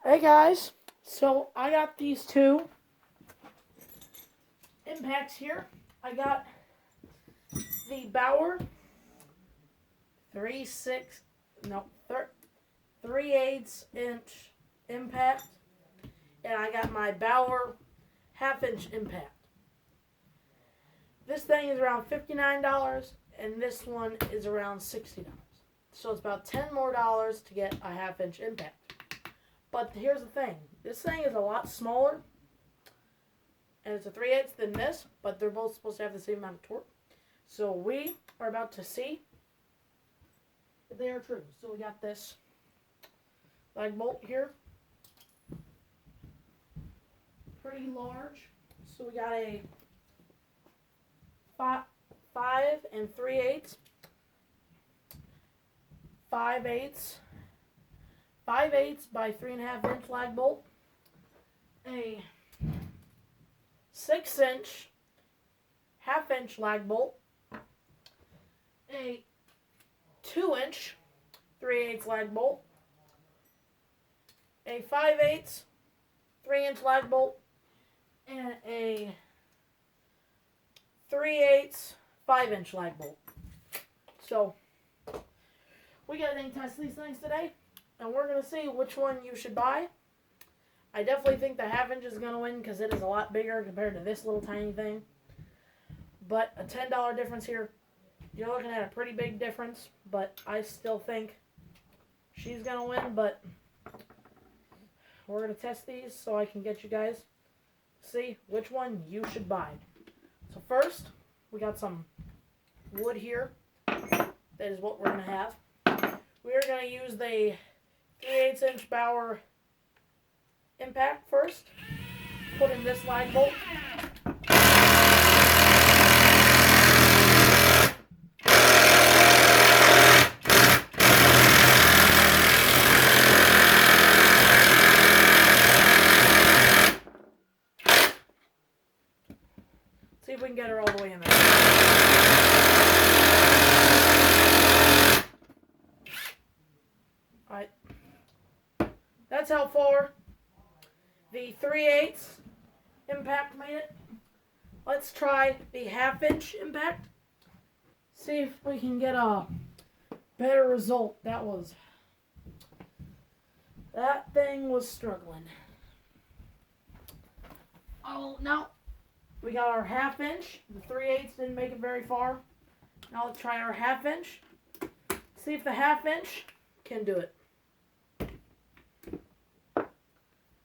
Hey guys, so I got these two impacts here. I got the Bauer 3/8 inch impact, and I got my Bauer 1/2 inch impact. This thing is around $59, and this one is around $60. So it's about $10 more to get a 1/2 inch impact. But here's the thing. This thing is a lot smaller, and it's a 3/8 than this, but they're both supposed to have the same amount of torque. So we are about to see if they are true. So we got this lag bolt here. Pretty large. So we got a 5 3/8, 5/8 by 3.5 inch lag bolt, a 6 inch 1/2 inch lag bolt, a 2 inch 3/8 lag bolt, a 5/8 3 inch lag bolt, and a 3/8 5 inch lag bolt. So we got to test these things today, and we're going to see which one you should buy. I definitely think the 1/2 inch is going to win because it is a lot bigger compared to this little tiny thing. But a $10 difference here, you're looking at a pretty big difference, but I still think she's going to win. But we're going to test these so I can get you guys to see which one you should buy. So first, we got some wood here. That is what we're going to have. We are going to use the 3/8 inch Bauer impact first. Put in this lag bolt. See if we can get her all the way in there. Alright. That's how far the 3/8 impact made it. Let's try the 1/2 inch impact. See if we can get a better result. That thing was struggling. Oh, now we got our 1/2 inch. The 3/8 didn't make it very far. Now let's try our 1/2 inch. See if the 1/2 inch can do it.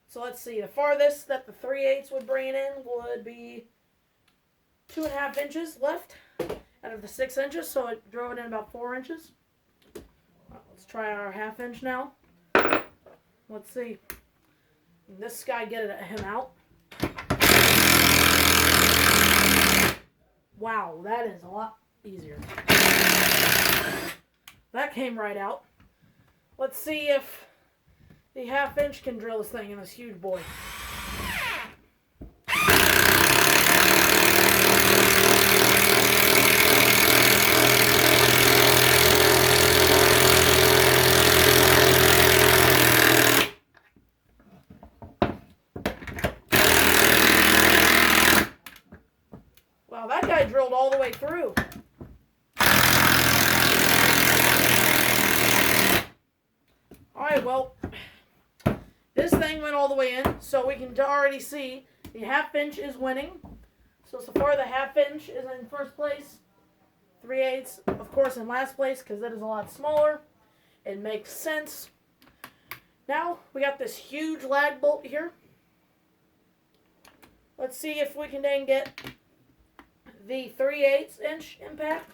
So let's see. The farthest that the 3/8 would bring it in would be 2.5 inches left out of the 6 inches. So it drove it in about 4 inches. Let's try our 1/2 inch now. Let's see. Can this guy get him out? Wow, that is a lot easier. That came right out. Let's see if the 1/2 inch can drill this thing in this huge boy. Wow, that guy drilled all the way through. Alright, well, this thing went all the way in, so we can already see the 1/2 inch is winning. So far the 1/2 inch is in first place. 3/8, of course, in last place because that is a lot smaller. It makes sense. Now, we got this huge lag bolt here. Let's see if we can then get the 3/8 inch impact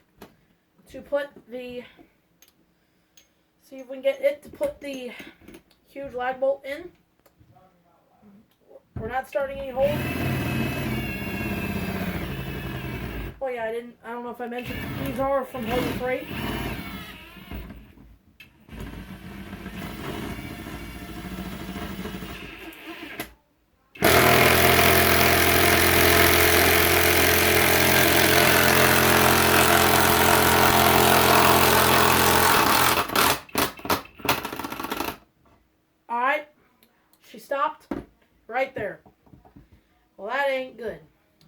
to put the... See if we can get it to put the huge lag bolt in. We're not starting any holes. Oh yeah, I don't know if I mentioned, these are from Harbor Freight. she stopped right there. Well, that ain't good.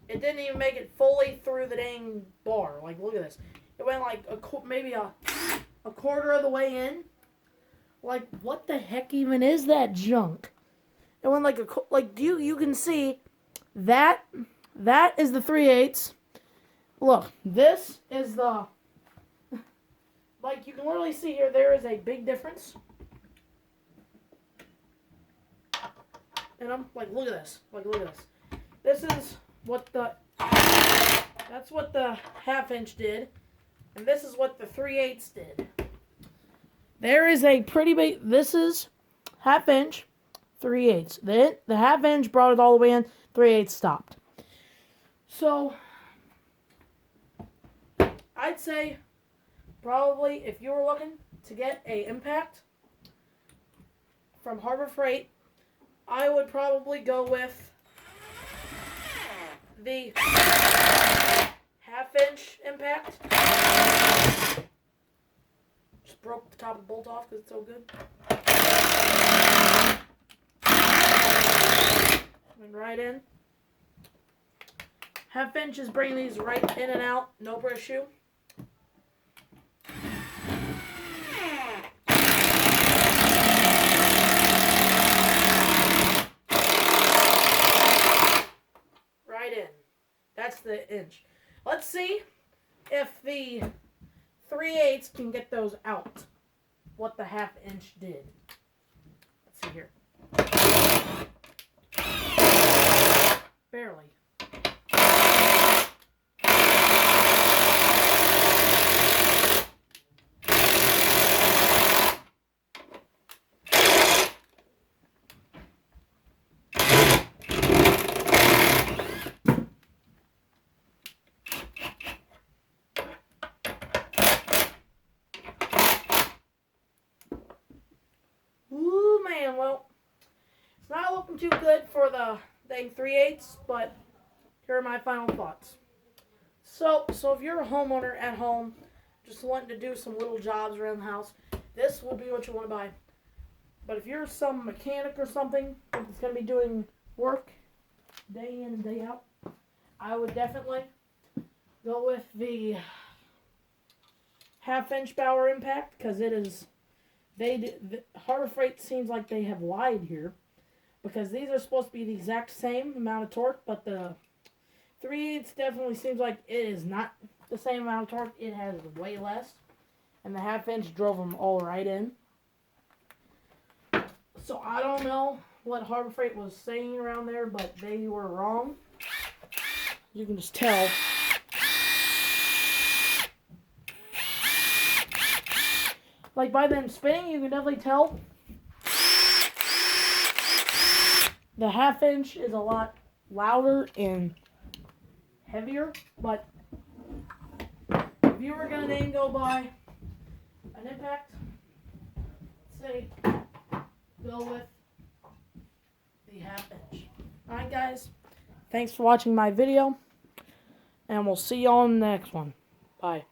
It didn't even make it fully through the dang bar. Like, look at this. It went like maybe a quarter of the way in. Like, what the heck even is that junk? It went like you can see that is the 3/8. Look, this is the, like, you can literally see here, there is a big difference. And I'm like, look at this. Like, look at this. This is what that's what the 1/2 inch did. And this is what the 3/8 did. There is a pretty big, this is 1/2 inch, 3/8. The 1/2 inch brought it all the way in, 3/8 stopped. So, I'd say probably if you were looking to get a impact from Harbor Freight, I would probably go with the 1/2 inch impact. Just broke the top of the bolt off because it's so good. And right in. 1/2 inch is bringing these right in and out, no issue. Right in. That's the inch. Let's see if the 3/8 can get those out. What the 1/2 inch did. Let's see here. Barely. Ooh, man, well, it's not looking too good for the dang 3/8, but here are my final thoughts. So if you're a homeowner at home, just wanting to do some little jobs around the house, this would be what you want to buy. But if you're some mechanic or something that's going to be doing work day in and day out, I would definitely go with the 1/2 inch Bauer impact, because it is, Harbor Freight seems like they have lied here, because these are supposed to be the exact same amount of torque, but the 3/8 definitely seems like it is not the same amount of torque. It has way less, and the 1/2 inch drove them all right in. So I don't know what Harbor Freight was saying around there, but they were wrong. You can just tell. Like, by them spinning, you can definitely tell the 1/2 inch is a lot louder and heavier. But if you were going to then go buy an impact, say, go with the 1/2 inch. Alright, guys. Thanks for watching my video, and we'll see you on the next one. Bye.